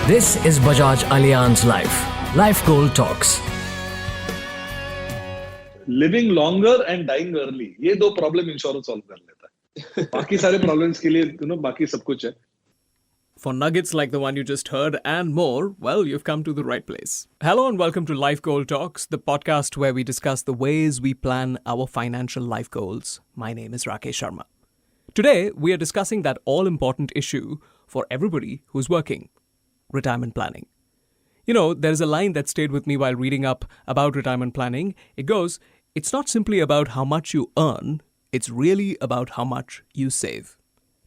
This is Bajaj Allianz Life Goal Talks. Living longer and dying early, ये दो problem insurance solve कर लेता है. बाकी सारे प्रॉब्लम्स के लिए बाकी सब कुछ है. For nuggets like the one you just heard and more, well, you've come to the right place. Hello and welcome to Life Goal Talks, the podcast where we discuss the ways we plan our financial life goals. My name is Rakesh Sharma. Today, we are discussing that all-important issue for everybody who's working, retirement planning. You know, there's a line that stayed with me while reading up about retirement planning. It goes, it's not simply about how much you earn, it's really about how much you save.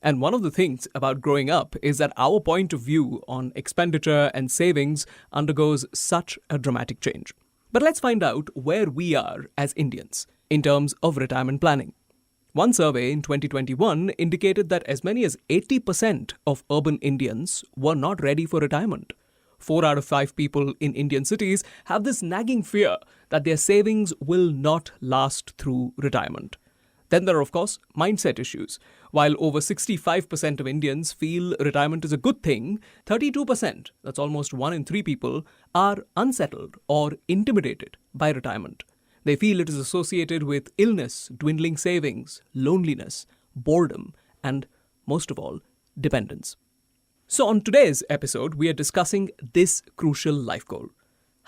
And one of the things about growing up is that our point of view on expenditure and savings undergoes such a dramatic change. But let's find out where we are as Indians in terms of retirement planning. One survey in 2021 indicated that as many as 80% of urban Indians were not ready for retirement. 4 out of 5 people in Indian cities have this nagging fear that their savings will not last through retirement. Then there are, of course, mindset issues. While over 65% of Indians feel retirement is a good thing, 32%, that's almost 1 in 3 people, are unsettled or intimidated by retirement. They feel it is associated with illness, dwindling savings, loneliness, boredom, and, most of all, dependence. So on today's episode, we are discussing this crucial life goal: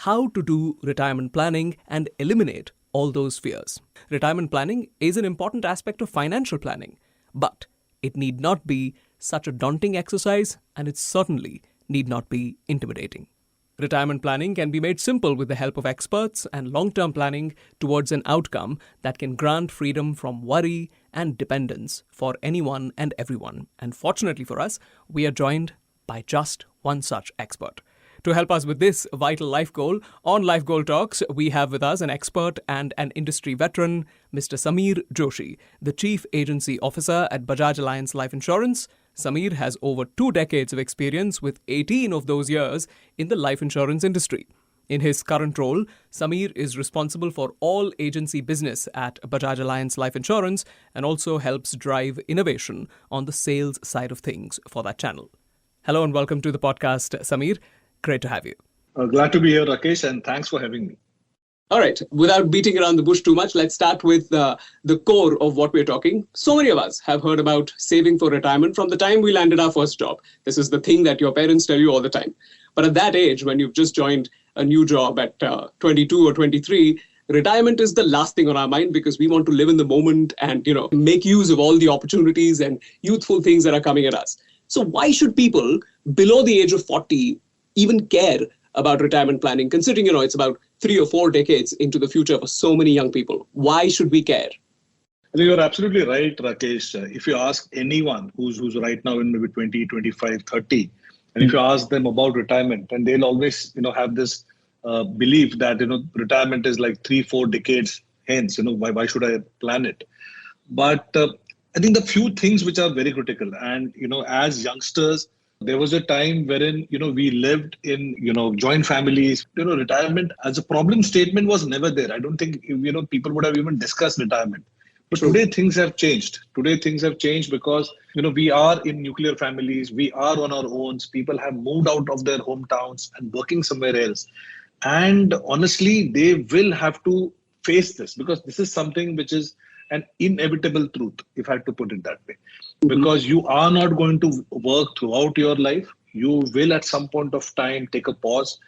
how to do retirement planning and eliminate all those fears. Retirement planning is an important aspect of financial planning, but it need not be such a daunting exercise, and it certainly need not be intimidating. Retirement planning can be made simple with the help of experts and long-term planning towards an outcome that can grant freedom from worry and dependence for anyone and everyone. And fortunately for us, we are joined by just one such expert. To help us with this vital life goal, on Life Goal Talks, we have with us an expert and an industry veteran, Mr. Sameer Joshi, the Chief Agency Officer at Bajaj Allianz Life Insurance. Sameer has over 2 decades of experience, with 18 of those years in the life insurance industry. In his current role, Sameer is responsible for all agency business at Bajaj Allianz Life Insurance and also helps drive innovation on the sales side of things for that channel. Hello and welcome to the podcast, Sameer. Great to have you. Glad to be here, Rakesh, and thanks for having me. All right. Without beating around the bush too much, let's start with the core of what we're talking. So many of us have heard about saving for retirement from the time we landed our first job. This is the thing that your parents tell you all the time. But at that age, when you've just joined a new job at 22 or 23, retirement is the last thing on our mind because we want to live in the moment and, make use of all the opportunities and youthful things that are coming at us. So why should people below the age of 40 even care about retirement planning, considering, it's about 3 or 4 decades into the future for so many young people? Why should we care? I think you're absolutely right, Rakesh. If you ask anyone who's right now in maybe 20, 25, 30, and if you ask them about retirement, and they'll always, have this belief that, retirement is like 3-4 decades hence, why should I plan it? But I think the few things which are very critical, and, as youngsters, there was a time wherein, we lived in, joint families. Retirement as a problem statement was never there. I don't think, people would have even discussed retirement. But today things have changed. Today things have changed because, we are in nuclear families. We are on our own. People have moved out of their hometowns and working somewhere else. And honestly, they will have to face this because this is something which is an inevitable truth, if I had to put it that way. Because you are not going to work throughout your life. You will at some point of time take a pause.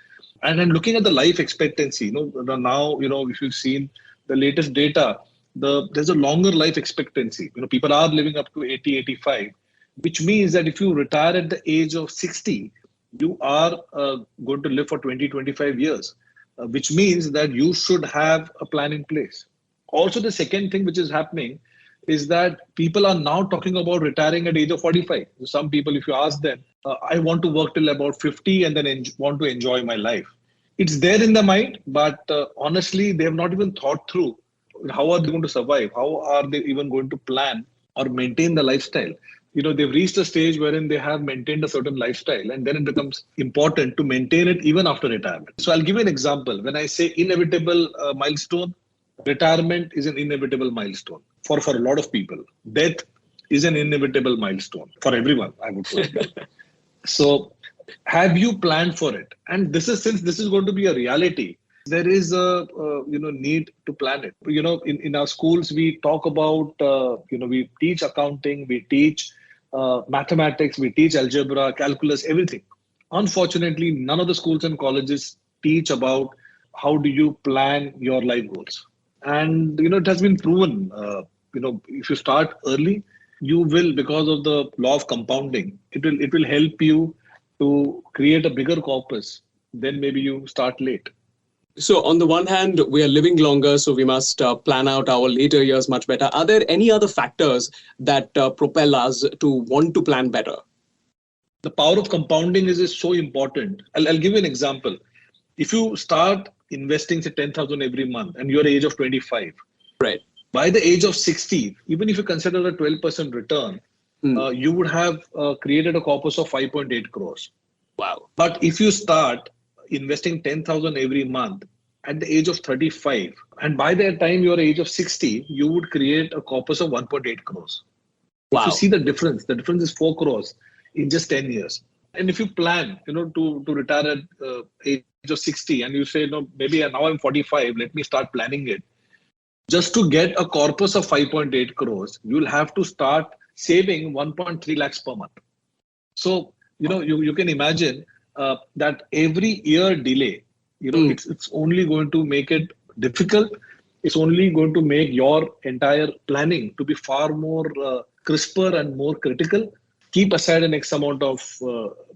And then looking at the life expectancy, now, if you've seen the latest data, there's a longer life expectancy. People are living up to 80, 85, which means that if you retire at the age of 60, you are going to live for 20, 25 years, which means that you should have a plan in place. Also, the second thing which is happening is that people are now talking about retiring at age of 45. Some people, if you ask them, I want to work till about 50 and then want to enjoy my life. It's there in the mind, but honestly, they have not even thought through how are they going to survive? How are they even going to plan or maintain the lifestyle? They've reached a stage wherein they have maintained a certain lifestyle, and then it becomes important to maintain it even after retirement. So I'll give you an example. When I say inevitable milestone, retirement is an inevitable milestone for a lot of people. Death is an inevitable milestone for everyone, I would say. So Have you planned for it? And since this is going to be a reality, there is a need to plan it. In our schools we talk about we teach accounting, we teach mathematics, we teach algebra, calculus, everything. Unfortunately, none of the schools and colleges teach about how do you plan your life goals. And it has been proven. If you start early, you will, because of the law of compounding, it will help you to create a bigger corpus than maybe you start late. So on the one hand, we are living longer, so we must plan out our later years much better. Are there any other factors that propel us to want to plan better? The power of compounding is so important. I'll give you an example. If you start investing, say, 10,000 every month and you're at the age of 25, right? By the age of 60, even if you consider a 12% return, you would have created a corpus of 5.8 crores. Wow. But if you start investing 10,000 every month at the age of 35, and by the time you're age of 60, you would create a corpus of 1.8 crores. Wow. If you see the difference is 4 crores in just 10 years. And if you plan, to retire at age of 60, and you say, no, maybe now I'm 45, let me start planning it. Just to get a corpus of 5.8 crores, you'll have to start saving 1.3 lakhs per month. So, you can imagine that every year delay, it's only going to make it difficult. It's only going to make your entire planning to be far more crisper and more critical. Keep aside an X amount of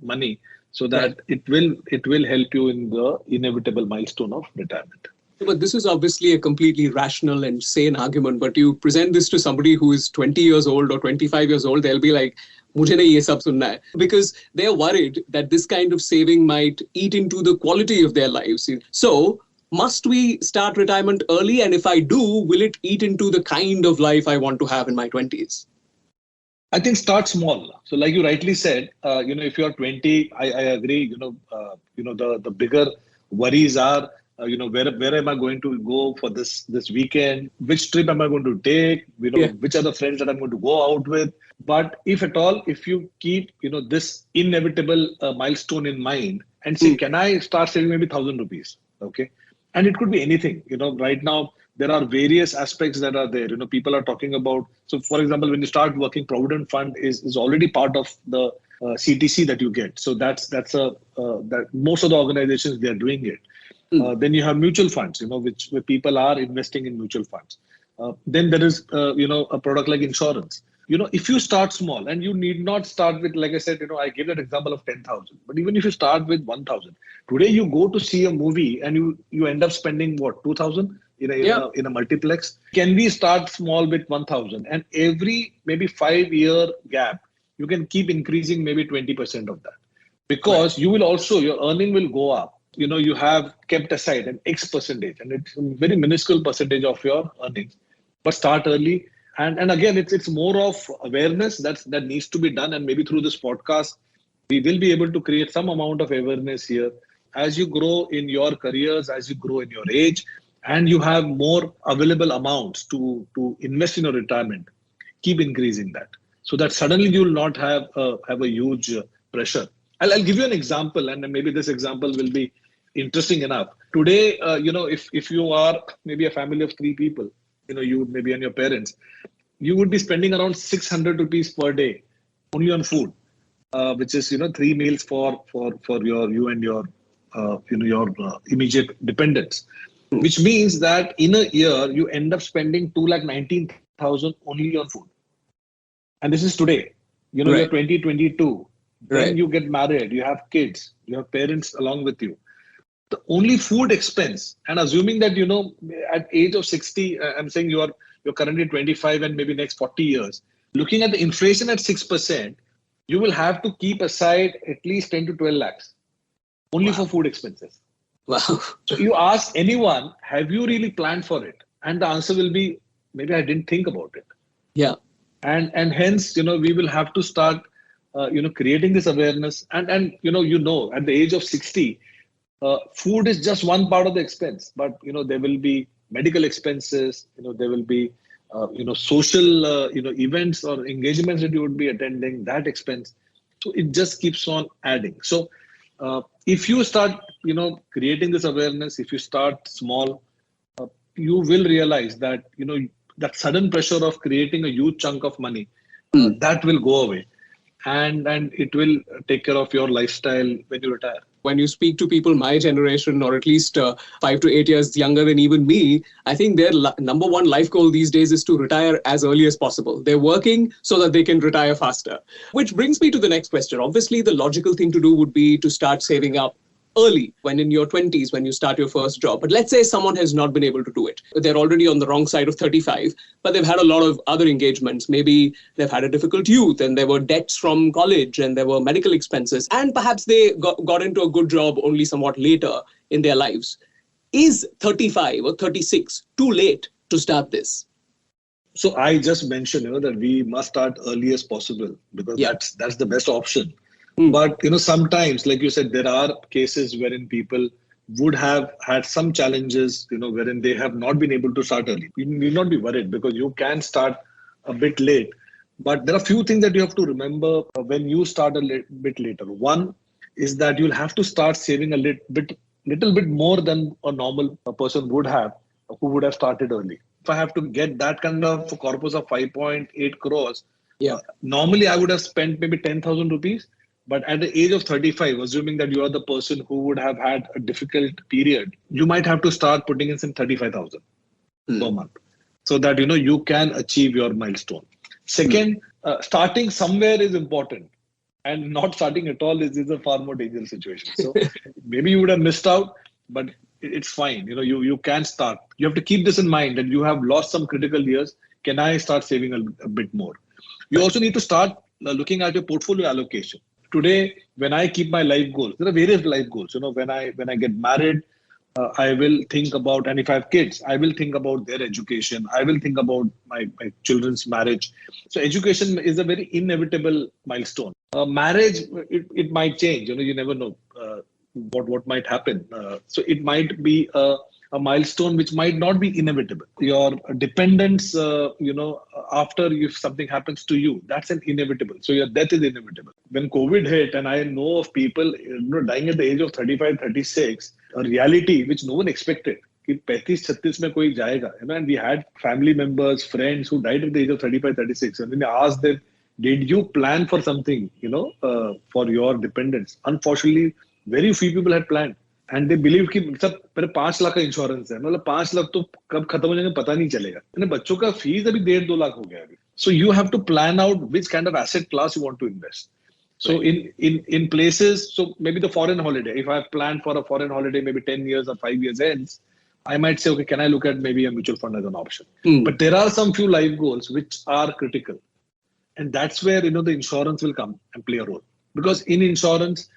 money so that it will help you in the inevitable milestone of retirement. But this is obviously a completely rational and sane argument. But you present this to somebody who is 20 years old or 25 years old, they'll be like, "Mujhe nahi ye sab sunna hai," because they're worried that this kind of saving might eat into the quality of their lives. So, must we start retirement early? And if I do, will it eat into the kind of life I want to have in my 20s? I think start small. So, like you rightly said, if you are 20, I agree. The bigger worries are. Where am I going to go for this weekend? Which trip am I going to take? Which are the friends that I'm going to go out with? But if at all, if you keep, this inevitable milestone in mind and say, can I start saving maybe 1,000 rupees? Okay. And it could be anything. Right now, there are various aspects that are there. People are talking about. So, for example, when you start working, Provident Fund is already part of the CTC that you get. So that most of the organizations, they are doing it. Then you have mutual funds, where people are investing in mutual funds. Then there is, a product like insurance. If you start small, and you need not start with, like I said, I gave that example of 10,000. But even if you start with 1,000, today you go to see a movie and you end up spending what, 2,000 in a multiplex. Can we start small with 1,000? And every maybe 5-year gap, you can keep increasing maybe 20% of that, because you will also, your earning will go up. You have kept aside an X percentage, and it's a very minuscule percentage of your earnings. But start early. And again, it's more of awareness that needs to be done. And maybe through this podcast, we will be able to create some amount of awareness here. As you grow in your careers, as you grow in your age, and you have more available amounts to invest in your retirement, keep increasing that, so that suddenly you will not have a huge pressure. I'll give you an example, and maybe this example will be interesting enough. Today, if you are maybe a family of 3 people, you maybe and your parents, you would be spending around 600 rupees per day only on food, which is 3 meals for you and your immediate dependents, which means that in a year you end up spending 2,19,000 only on food. And this is today. You're 2022. Then you get married, you have kids, you have parents along with you. The only food expense, and assuming that, at age of 60, I'm saying you're currently 25 and maybe next 40 years, looking at the inflation at 6%, you will have to keep aside at least 10 to 12 lakhs only for food expenses. Wow. So you ask anyone, have you really planned for it? And the answer will be, maybe I didn't think about it. Yeah. And hence, we will have to start creating this awareness. And at the age of 60, food is just one part of the expense, but there will be medical expenses, there will be social events or engagements that you would be attending, that expense. So it just keeps on adding. So If you start, creating this awareness, if you start small, you will realize that, that sudden pressure of creating a huge chunk of money, that will go away. And it will take care of your lifestyle when you retire. When you speak to people my generation, or at least 5 to 8 years younger than even me, I think their number one life goal these days is to retire as early as possible. They're working so that they can retire faster. Which brings me to the next question. Obviously, the logical thing to do would be to start saving up early, when in your 20s, when you start your first job. But let's say someone has not been able to do it. They're already on the wrong side of 35, but they've had a lot of other engagements. Maybe they've had a difficult youth and there were debts from college and there were medical expenses. And perhaps they got into a good job only somewhat later in their lives. Is 35 or 36 too late to start this? So I just mentioned, that we must start early as possible, because that's the best option. But, sometimes, like you said, there are cases wherein people would have had some challenges, wherein they have not been able to start early. You need not be worried, because you can start a bit late. But there are a few things that you have to remember when you start a bit later. One is that you'll have to start saving a little bit more than a normal person would have, who would have started early. If I have to get that kind of corpus of 5.8 crores, normally I would have spent maybe 10,000 rupees. But at the age of 35, assuming that you are the person who would have had a difficult period, you might have to start putting in some 35,000 per month, so that, you can achieve your milestone. Second, starting somewhere is important, and not starting at all is a far more dangerous situation. So maybe you would have missed out, but it's fine. You can start. You have to keep this in mind, that you have lost some critical years. Can I start saving a bit more? You also need to start looking at your portfolio allocation. Today, when I keep my life goals, there are various life goals. When I get married, I will think about, and if I have kids, I will think about their education. I will think about my children's marriage. So education is a very inevitable milestone. Marriage, it might change. You never know what might happen. So it might be a milestone which might not be inevitable. Your dependence, after if something happens to you, that's an inevitable. So your death is inevitable. When COVID hit, and I know of people dying at the age of 35, 36, a reality which no one expected. कि 35-36 में कोई जाएगा, and we had family members, friends who died at the age of 35, 36. And when I asked them, did you plan for something, for your dependents? Unfortunately, very few people had planned. And they believe कि सब मेरे 5 लाख का insurance है, मतलब 5 लाख तो कब खत्म हो जाएंगे पता नहीं चलेगा. मैंने बच्चों का फीस अभी 1.5-2 लाख हो गया अभी. So you have to plan out which kind of asset class you want to invest. So in places, so maybe the foreign holiday, if I have planned for a foreign holiday, maybe 10 years or 5 years ends, I might say, okay, can I look at maybe a mutual fund as an option? But there are some few life goals which are critical. And that's where, the insurance will come and play a role. Because in insurance,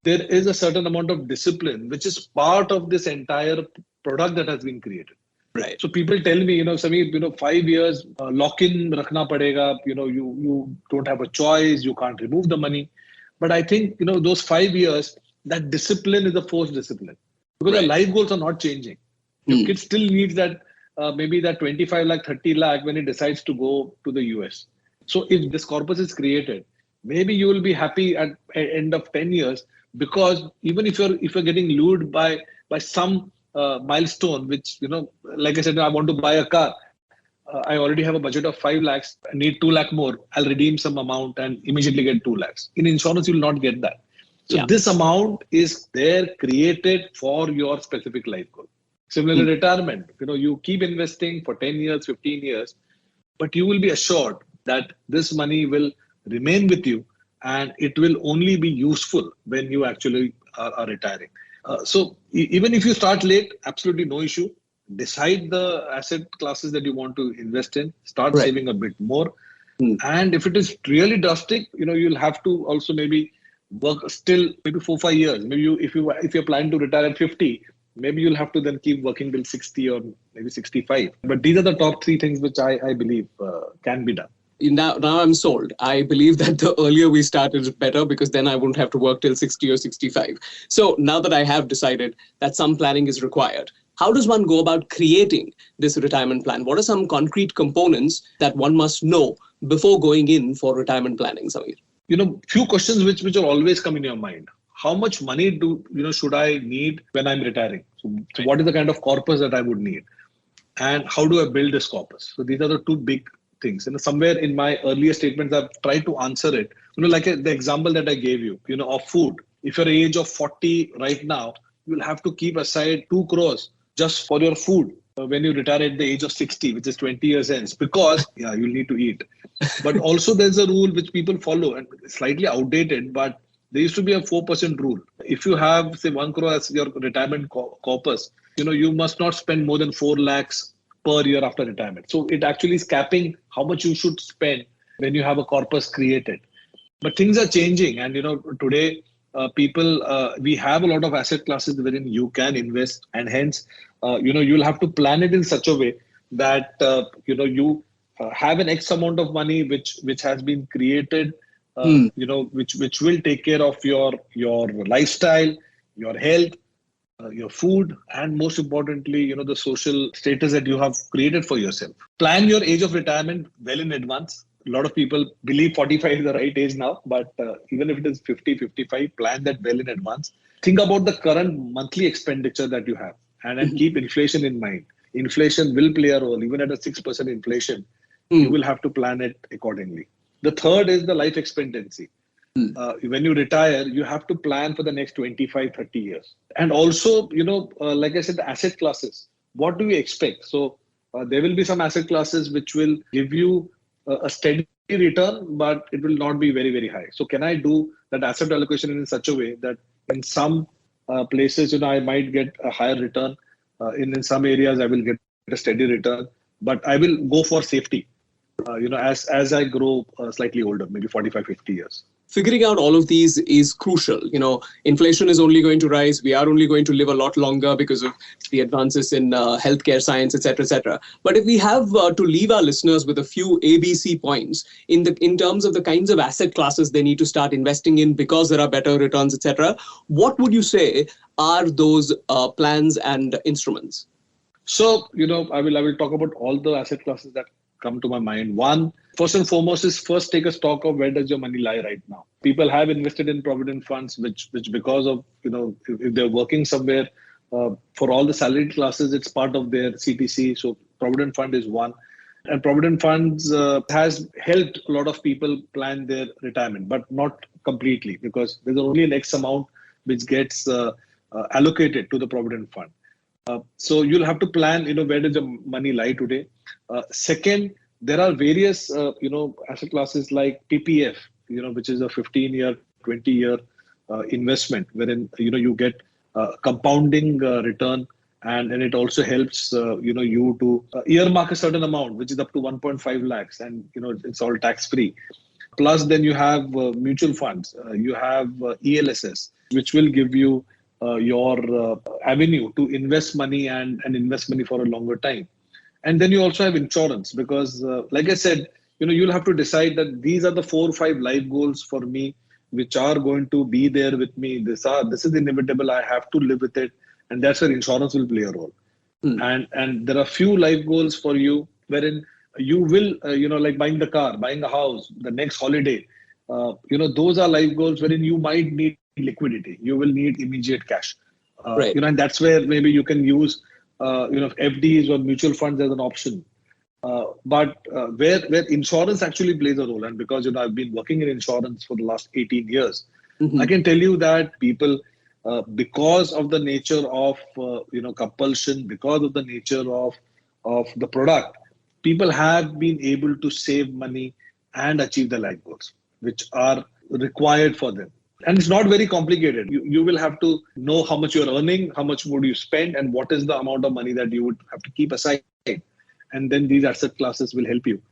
there is a certain amount of discipline, which is part of this entire product that has been created. Right. So people tell me, Sameer, 5 years, lock-in rakhna padega, you don't have a choice, you can't remove the money. But I think, those 5 years, that discipline is a forced discipline. Because the life goals are not changing. Your kid still needs that, maybe that 25 lakh, 30 lakh when he decides to go to the US. So if this corpus is created, maybe you will be happy at end of 10 years, because even if you're getting lured by some milestone, which, like I said, I want to buy a car. I already have a budget of 5 lakhs. I need 2 lakh more. I'll redeem some amount and immediately get 2 lakhs. In insurance, you will not get that. So this amount is there created for your specific life goal. Similarly, retirement, you keep investing for 10 years, 15 years, but you will be assured that this money will remain with you and it will only be useful when you actually are retiring. So even if you start late, absolutely no issue. Decide the asset classes that you want to invest in, start saving a bit more. And if it is really drastic, you'll have to also maybe work still maybe 4-5 years. Maybe if you're planning to retire at 50, maybe you'll have to then keep working till 60 or maybe 65. But these are the top 3 things which I believe can be done. Now I'm sold. I believe that the earlier we start is better, because then I won't have to work till 60 or 65. So now that I have decided that some planning is required, how does one go about creating this retirement plan? What are some concrete components that one must know before going in for retirement planning, Sameer? Few questions which will always come in your mind. how much money should I need when I'm retiring? So what is the kind of corpus that I would need? And how do I build this corpus? So these are the two big things. And somewhere in my earlier statements, I've tried to answer it. Like the example that I gave you, of food. If you're age of 40 right now, you'll have to keep aside 2 crores just for your food when you retire at the age of 60, which is 20 years hence, because you'll need to eat. But also there's a rule which people follow, and it's slightly outdated, but there used to be a 4% rule. If you have, say, 1 crore as your retirement corpus, you must not spend more than 4 lakhs per year after retirement. So it actually is capping how much you should spend when you have a corpus created. But things are changing. And, today, we have a lot of asset classes wherein you can invest. And hence, you'll have to plan it in such a way that, you have an X amount of money which has been created, which will take care of your lifestyle, your health, your food, and most importantly, the social status that you have created for yourself. Plan your age of retirement well in advance. A lot of people believe 45 is the right age now, but even if it is 50, 55, plan that well in advance. Think about the current monthly expenditure that you have and keep inflation in mind. Inflation will play a role. Even at a 6% inflation, you will have to plan it accordingly. The third is the life expectancy. When you retire, you have to plan for the next 25, 30 years. And also, like I said, the asset classes. What do we expect? So there will be some asset classes which will give you a steady return, but it will not be very, very high. So can I do that asset allocation in such a way that in some places, I might get a higher return. In some areas, I will get a steady return, but I will go for safety, as I grow slightly older, maybe 45, 50 years. Figuring out all of these is crucial. Inflation is only going to rise. We are only going to live a lot longer because of the advances in healthcare science, etc., etc. But if we have to leave our listeners with a few ABC points in terms of the kinds of asset classes they need to start investing in because there are better returns, etc., what would you say are those plans and instruments? So, I will talk about all the asset classes that come to my mind. One, first and foremost, is first take a stock of where does your money lie right now. People have invested in provident funds, which because of, if they're working somewhere, for all the salaried classes, it's part of their CTC. So provident fund is one. And provident funds has helped a lot of people plan their retirement, but not completely, because there's only an X amount which gets allocated to the provident fund. So you'll have to plan, where does your money lie today. Second, there are various, asset classes like PPF, which is a 15-year, 20-year investment, wherein, you get compounding return, and it also helps, you to earmark a certain amount, which is up to 1.5 lakhs, and, it's all tax-free. Plus, then you have mutual funds, you have ELSS, which will give you your avenue to invest money and invest money for a longer time. And then you also have insurance, because like I said, you'll have to decide that these are the 4 or 5 life goals for me, which are going to be there with me. This is inevitable. I have to live with it. And that's where insurance will play a role. And there are few life goals for you wherein you will, like buying the car, buying a house, the next holiday, those are life goals wherein you might need liquidity. You will need immediate cash. Right. And that's where maybe you can use FDs or mutual funds as an option. But where insurance actually plays a role, and because I've been working in insurance for the last 18 years, I can tell you that people, because of the nature of compulsion, because of the nature of the product, people have been able to save money and achieve the life goals, which are required for them. And it's not very complicated. You will have to know how much you're earning, how much would you spend, and what is the amount of money that you would have to keep aside. And then these asset classes will help you.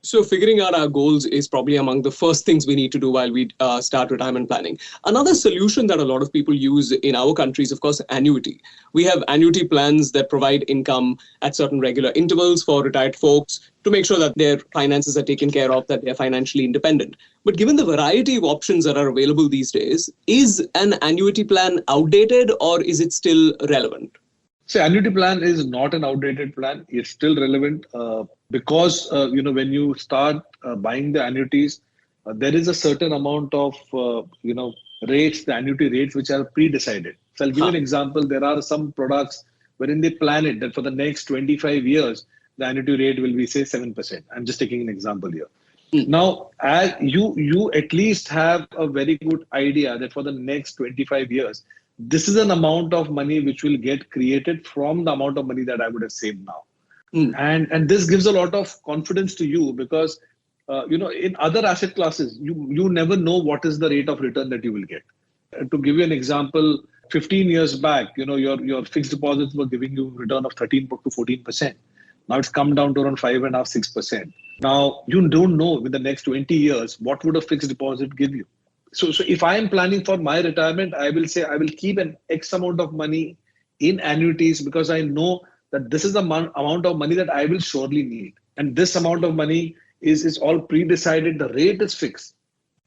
So figuring out our goals is probably among the first things we need to do while we start retirement planning. Another solution that a lot of people use in our country is, of course, annuity. We have annuity plans that provide income at certain regular intervals for retired folks to make sure that their finances are taken care of, that they're financially independent. But given the variety of options that are available these days, is an annuity plan outdated or is it still relevant? So annuity plan is not an outdated plan. It's still relevant because, when you start buying the annuities, there is a certain amount of, rates, the annuity rates, which are pre-decided. So I'll give you an example. There are some products wherein they plan it that for the next 25 years, the annuity rate will be, say, 7%. I'm just taking an example here. Now, as you at least have a very good idea that for the next 25 years, this is an amount of money which will get created from the amount of money that I would have saved now. And this gives a lot of confidence to you because, in other asset classes, you never know what is the rate of return that you will get. To give you an example, 15 years back, your fixed deposits were giving you a return of 13 to 14%. Now it's come down to around 5.5%, 6%. Now you don't know with the next 20 years, what would a fixed deposit give you? So if I am planning for my retirement, I will say I will keep an X amount of money in annuities because I know that this is the amount of money that I will surely need. And this amount of money is all pre-decided. The rate is fixed.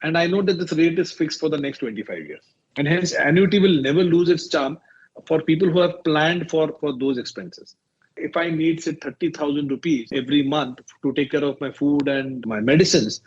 And I know that this rate is fixed for the next 25 years. And hence annuity will never lose its charm for people who have planned for those expenses. If I need, say, 30,000 rupees every month to take care of my food and my medicines,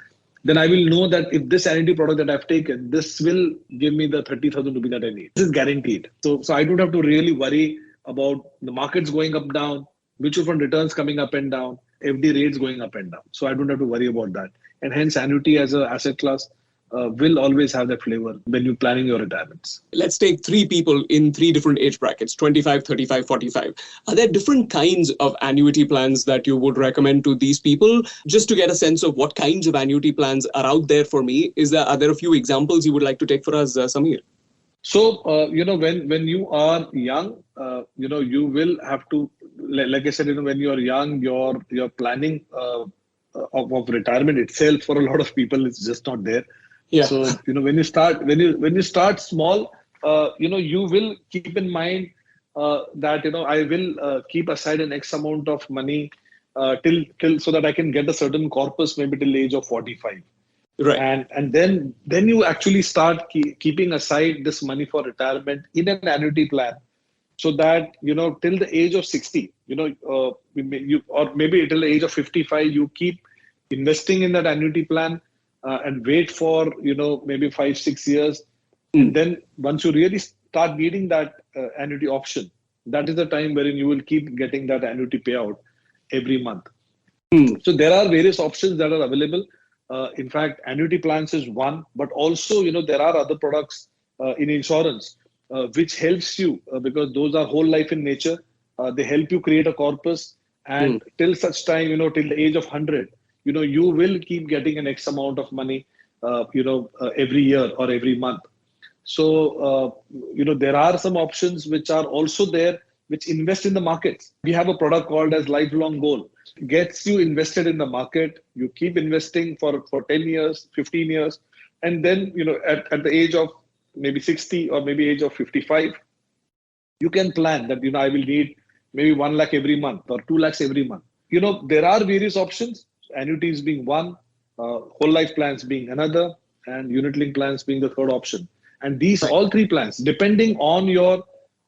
then I will know that if this annuity product that I've taken, this will give me the 30,000 rupees that I need. This is guaranteed. So I don't have to really worry about the markets going up, down, mutual fund returns coming up and down, FD rates going up and down. So I don't have to worry about that. And hence annuity as an asset class will always have that flavor when you're planning your retirements. Let's take three people in three different age brackets, 25, 35, 45. Are there different kinds of annuity plans that you would recommend to these people? Just to get a sense of what kinds of annuity plans are out there for me, are there a few examples you would like to take for us, Sameer? So, when you are young, you will have to, like I said, when you are young, your planning of retirement itself for a lot of people is just not there. Yeah. So, when you start small, you will keep in mind that, I will keep aside an X amount of money till so that I can get a certain corpus maybe till the age of 45. Right. And then you actually start keeping aside this money for retirement in an annuity plan so that, till the age of 60, or maybe till the age of 55, you keep investing in that annuity plan. And wait for, maybe 5-6 years. And then once you really start needing that annuity option, that is the time wherein you will keep getting that annuity payout every month. So there are various options that are available. In fact, annuity plans is one, but also, there are other products in insurance which helps you because those are whole life in nature. They help you create a corpus and till such time, till the age of 100, you will keep getting an X amount of money, every year or every month. So, there are some options which are also there, which invest in the markets. We have a product called as Lifelong Goal. Gets you invested in the market. You keep investing for 10 years, 15 years. And then, at the age of maybe 60 or maybe age of 55, you can plan that, I will need maybe 1 lakh every month or 2 lakhs every month. There are various options. Annuities being one, whole life plans being another, and unit link plans being the third option. And these all three plans, depending on your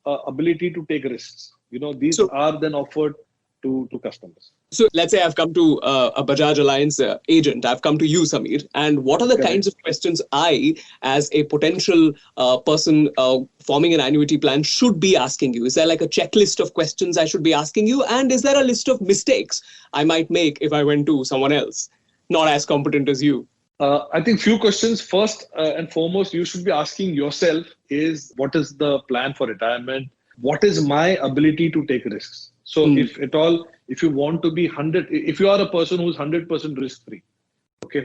ability to take risks, these are then offered to customers. So let's say I've come to a Bajaj Allianz agent. I've come to you, Sameer. And what are the kinds of questions I, as a potential person forming an annuity plan, should be asking you? Is there like a checklist of questions I should be asking you? And is there a list of mistakes I might make if I went to someone else, not as competent as you? I think few questions. First and foremost, you should be asking yourself is, what is the plan for retirement? What is my ability to take risks? So if you want to be if you are a person who's 100% risk-free,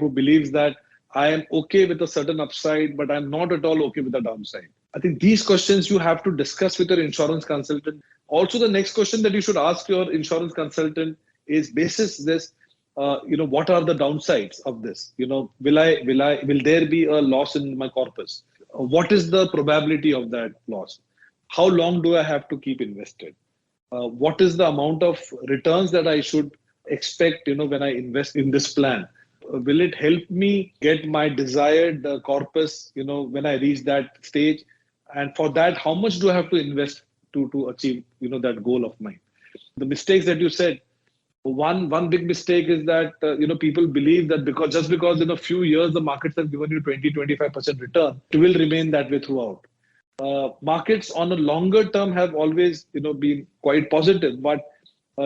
who believes that I am okay with a certain upside, but I'm not at all okay with the downside. I think these questions you have to discuss with your insurance consultant. Also, the next question that you should ask your insurance consultant is, basis this, what are the downsides of this? Will there be a loss in my corpus? What is the probability of that loss? How long do I have to keep invested? What is the amount of returns that I should expect, when I invest in this plan? Will it help me get my desired corpus, when I reach that stage? And for that, how much do I have to invest to achieve, that goal of mine? The mistakes that you said, One big mistake is that people believe that because in a few years the markets have given you 20-25% return, it will remain that way throughout. Markets on a longer term have always been quite positive, but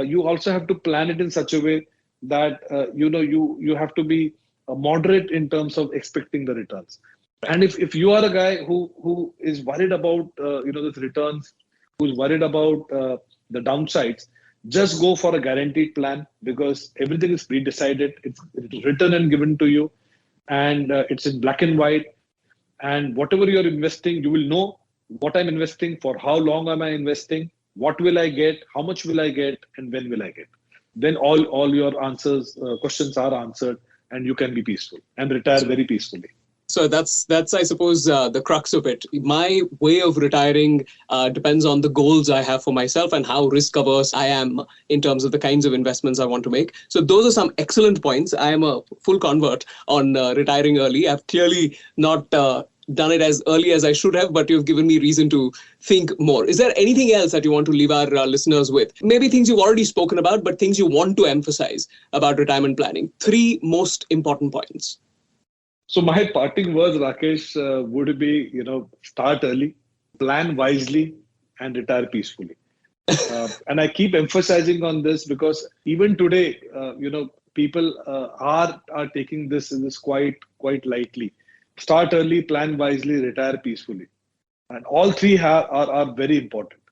you also have to plan it in such a way that you have to be moderate in terms of expecting the returns. And if you are a guy who is worried about these returns, who's worried about the downsides, just go for a guaranteed plan, because everything is pre-decided. It's written and given to you, and it's in black and white. And whatever you're investing, you will know what I'm investing, for how long am I investing, what will I get, how much will I get, and when will I get. Then all your questions are answered, and you can be peaceful and retire very peacefully. So that's I suppose the crux of it. My way of retiring depends on the goals I have for myself and how risk averse I am in terms of the kinds of investments I want to make. So those are some excellent points. I am a full convert on retiring early. I've clearly not done it as early as I should have, but you've given me reason to think more. Is there anything else that you want to leave our listeners with? Maybe things you've already spoken about, but things you want to emphasize about retirement planning. 3 most important points. So my parting words, Rakesh, would be, start early, plan wisely, and retire peacefully. And I keep emphasizing on this because even today, people are taking this quite lightly. Start early, plan wisely, retire peacefully. And all 3 are very important.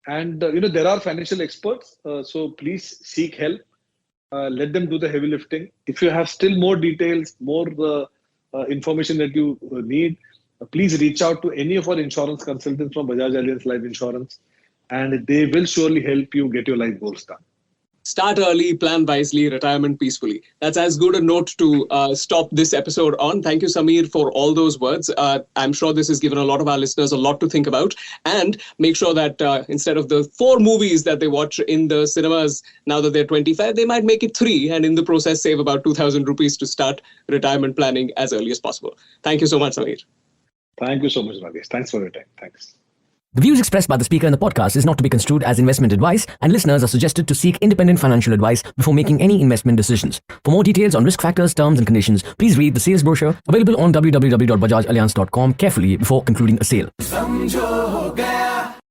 And, there are financial experts. So please seek help. Let them do the heavy lifting. If you have still more details, more information that you need, please reach out to any of our insurance consultants from Bajaj Allianz Life Insurance, and they will surely help you get your life goals done. Start early, plan wisely, retirement peacefully. That's as good a note to stop this episode on. Thank you, Sameer, for all those words. I'm sure this has given a lot of our listeners a lot to think about. And make sure that instead of the 4 movies that they watch in the cinemas now that they're 25, they might make it 3 and in the process save about 2,000 rupees to start retirement planning as early as possible. Thank you so much, Sameer. Thank you so much, Rakesh. Thanks for your time. Thanks. The views expressed by the speaker in the podcast is not to be construed as investment advice, and listeners are suggested to seek independent financial advice before making any investment decisions. For more details on risk factors, terms and conditions, please read the sales brochure available on www.bajajallianz.com carefully before concluding a sale.